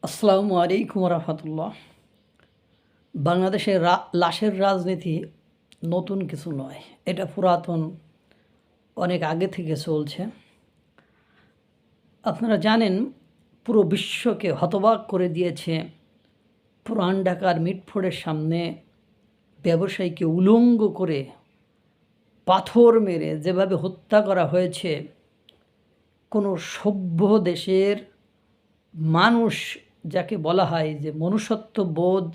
আসসালামু আলাইকুম রহমতুল্লাহ। বাংলাদেশের লাশের রাজনীতি নতুন কিছু নয়, এটা পুরাতন, অনেক আগে থেকে চলছে। আপনারা জানেন, পুরো বিশ্বকে হতবাক করে দিয়েছে পুরান ঢাকার মিটফোর্ডের সামনে ব্যবসায়ীকে উলঙ্গ করে পাথর মেরে যেভাবে হত্যা করা হয়েছে। কোনো সভ্য দেশের মানুষ, যাকে বলা হয় যে মনুষ্যত্ব বোধ,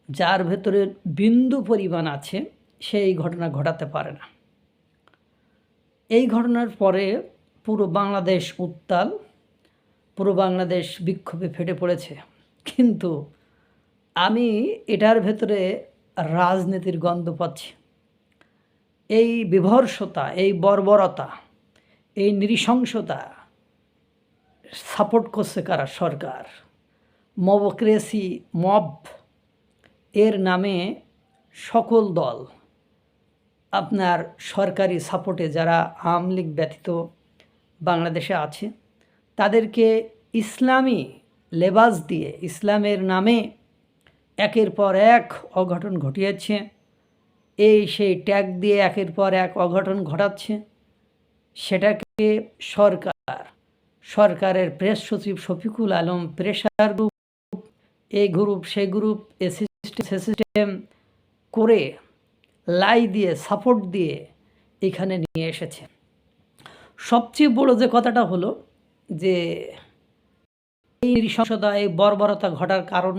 যার ভেতরে বিন্দু পরিমাণ আছে, সেই ঘটনা ঘটাতে পারে না। এই ঘটনার পরে পুরো বাংলাদেশ উত্তাল, পুরো বাংলাদেশ বিক্ষোভে ফেটে পড়েছে। কিন্তু আমি এটার ভেতরে রাজনীতির গন্ধ পাচ্ছি। এই বিভৎসতা, এই বর্বরতা, এই নৃশংসতা সাপোর্ট করছে কারা? সরকার। মবক্রেসি, মব এর নামে সকল দল আপনার সরকারি সাপোর্টে, যারা আওয়ামী লীগ ব্যতীত বাংলাদেশে আছে, তাদেরকে ইসলামী লেবাস দিয়ে ইসলামের নামে একের পর এক অঘটন ঘটিয়েছে। এই সেই ট্যাগ দিয়ে একের পর এক অঘটন ঘটাচ্ছে। সেটাকে সরকারের প্রেস সচিব শফিকুল আলম প্রেশার গ্রুপ, এই group say group, a system করে লাই দিয়ে, সাপোর্ট দিয়ে এখানে নিয়ে এসেছে। সবচেয়ে বড় যে কথাটা হলো যে এই নৃশংসতা, এই বর্বরতা ঘটার কারণ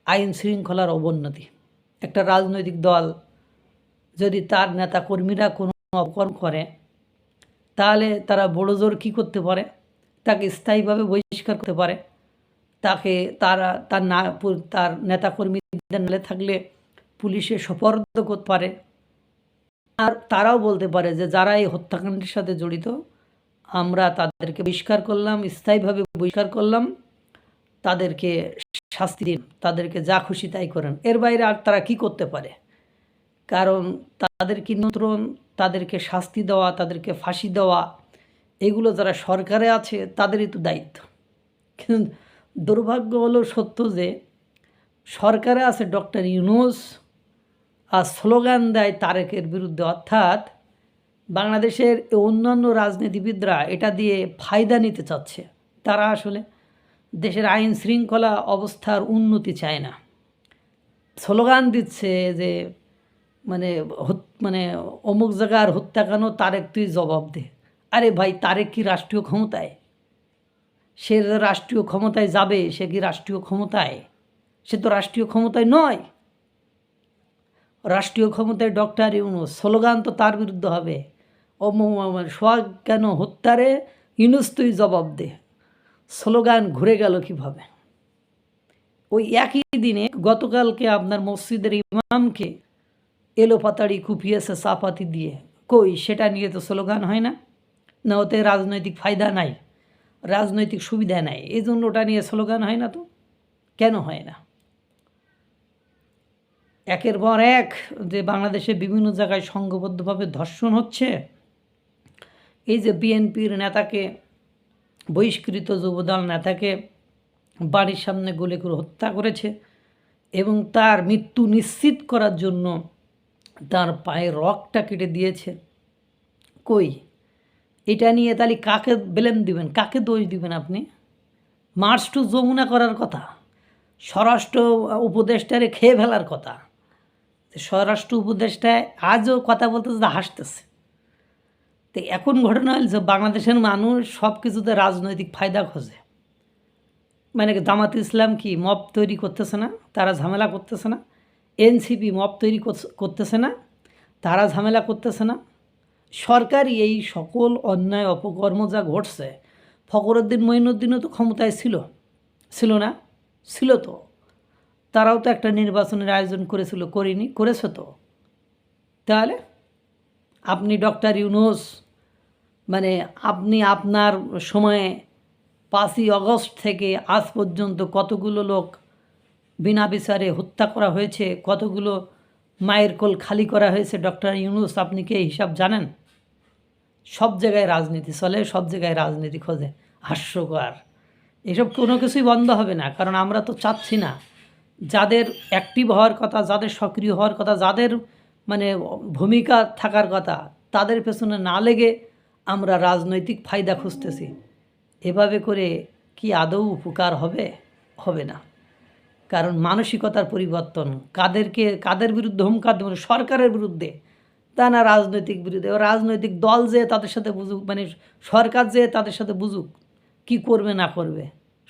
আইন শৃঙ্খলার অবনতি। একটা রাজনৈতিক দল যদি তার নেতা কর্মীরা কোনো অপকর্ম করে, তাহলে তারা বড়জোর কী করতে পারে? তাকে স্থায়ীভাবে বহিষ্কার করতে পারে। তাকে তার নেতাকর্মীদের নালে থাকলে পুলিশে সোপর্দ করতে পারে। আর তারাও বলতে পারে যে যারা এই হত্যাকাণ্ডের সাথে জড়িত, আমরা তাদেরকে বহিষ্কার করলাম, স্থায়ীভাবে বহিষ্কার করলাম, তাদেরকে শাস্তি দিন, তাদেরকে যা খুশি তাই করেন। এর বাইরে আর তারা কি করতে পারে? কারণ তাদেরকে নিয়ন্ত্রণ, তাদেরকে শাস্তি দেওয়া, তাদেরকে ফাঁসি দেওয়া, এগুলো যারা সরকারে আছে তাদেরই তো দায়িত্ব। কিন্তু দুর্ভাগ্য হলো সত্য যে সরকারে আছে ডক্টর ইউনূস, আর স্লোগান দেয় তারেকের বিরুদ্ধে। অর্থাৎ বাংলাদেশের অন্যান্য রাজনীতিবিদরা এটা দিয়ে ফায়দা নিতে চাচ্ছে। তারা আসলে দেশের আইন শৃঙ্খলা অবস্থার উন্নতি চায় না। স্লোগান দিচ্ছে যে মানে মানে অমুক জায়গার হত্যাকাণ্ড, তারেক তুই জবাব দে। আরে ভাই, তারেক কি রাষ্ট্রীয় ক্ষমতায়? সে রাষ্ট্রীয় ক্ষমতায় যাবে, সে কি রাষ্ট্রীয় ক্ষমতায়? সে তো রাষ্ট্রীয় ক্ষমতায় নয়। রাষ্ট্রীয় ক্ষমতায় ডক্টর ইউনূস, স্লোগান তো তার বিরুদ্ধে হবে। সোহাগ কেন হত্যারে ইউনূস তুই জবাব দে। স্লোগান ঘুরে গেল কিভাবে? ওই একই দিনে গতকালকে আপনার মসজিদের ইমামকে এলোপাতাড়ি কুপিয়েছে চাপাতি দিয়ে। কই, সেটা নিয়ে তো স্লোগান হয় না। না, ওতে রাজনৈতিক ফায়দা নাই, রাজনৈতিক সুবিধা নাই, এই জন্য ওটা নিয়ে স্লোগান হয় না। তো কেন হয় না? একের পর এক যে বাংলাদেশে বিভিন্ন জায়গায় সংঘবদ্ধভাবে ধর্ষণ হচ্ছে। এই যে বিএনপির নেতাকে, বহিষ্কৃত যুবদল নেতাকে বাড়ির সামনে গুলি করে হত্যা করেছে এবং তার মৃত্যু নিশ্চিত করার জন্য তার পায়ের রগটা কেটে দিয়েছে। কই, এটা নিয়ে তাহলে কাকে ব্লেম দিবেন, কাকে দোষ দিবেন আপনি? মার্চ টু যমুনা করার কথা, স্বরাষ্ট্র উপদেষ্টারে খেয়ে ফেলার কথা। স্বরাষ্ট্র উপদেষ্টায় আজও কথা বলতেছে, হাসতেছে। তো এখন ঘটনা হল যে বাংলাদেশের মানুষ সব কিছুতে রাজনৈতিক ফায়দা খোঁজে। মানে জামাত ইসলাম কি মব তৈরি করতেছে না? তারা ঝামেলা করতেছে না? এনসিপি মব তৈরি করতেছে না? তারা ঝামেলা করতেছে না? সরকারই এই সকল অন্যায় অপকর্ম যা ঘটছে, ফখরুদ্দিন মঈনুদ্দিনও তো ক্ষমতায় ছিল না? ছিল তো। তারাও তো একটা নির্বাচনের আয়োজন করেছিল, করেছে তো। তাহলে আপনি ডক্টর ইউনূস, মানে আপনি আপনার সময়ে 5ই আগস্ট থেকে আজ পর্যন্ত কতগুলো লোক বিনা বিচারে হত্যা করা হয়েছে, কতগুলো মায়ের কোল খালি করা হয়েছে, ডক্টর ইউনূস আপনি কি এই হিসাব জানেন? সব জায়গায় রাজনীতি চলে, সব জায়গায় রাজনীতি খোঁজে। হাস্যকর। এসব কোনো কিছুই বন্ধ হবে না, কারণ আমরা তো চাচ্ছি না যাদের অ্যাক্টিভ হওয়ার কথা, যাদের সক্রিয় হওয়ার কথা, যাদের মানে ভূমিকা থাকার কথা, তাদের পেছনে না লেগে আমরা রাজনৈতিক ফায়দা খুঁজতেছি। এভাবে করে কি আদৌ উপকার হবে? হবে না। কারণ মানসিকতার পরিবর্তন, কাদের বিরুদ্ধে হুঙ্কার দেব? সরকারের বিরুদ্ধে, তা না রাজনৈতিক বিরুদ্ধে। রাজনৈতিক দল যে তাদের সাথে বুঝুক, মানে সরকার যে তাদের সাথে বুঝুক কি করবে না করবে।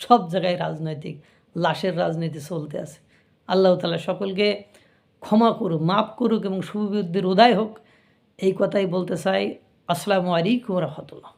সব জায়গায় রাজনৈতিক লাশের রাজনীতি চলতে আছে। আল্লাহ তাআলা সকলকে ক্ষমা করুক, মাফ করুক এবং শুভবুদ্ধির উদয় হোক, এই কথাই বলতে চাই। আসসালামু আলাইকুম ওয়া রাহমাতুল্লাহ।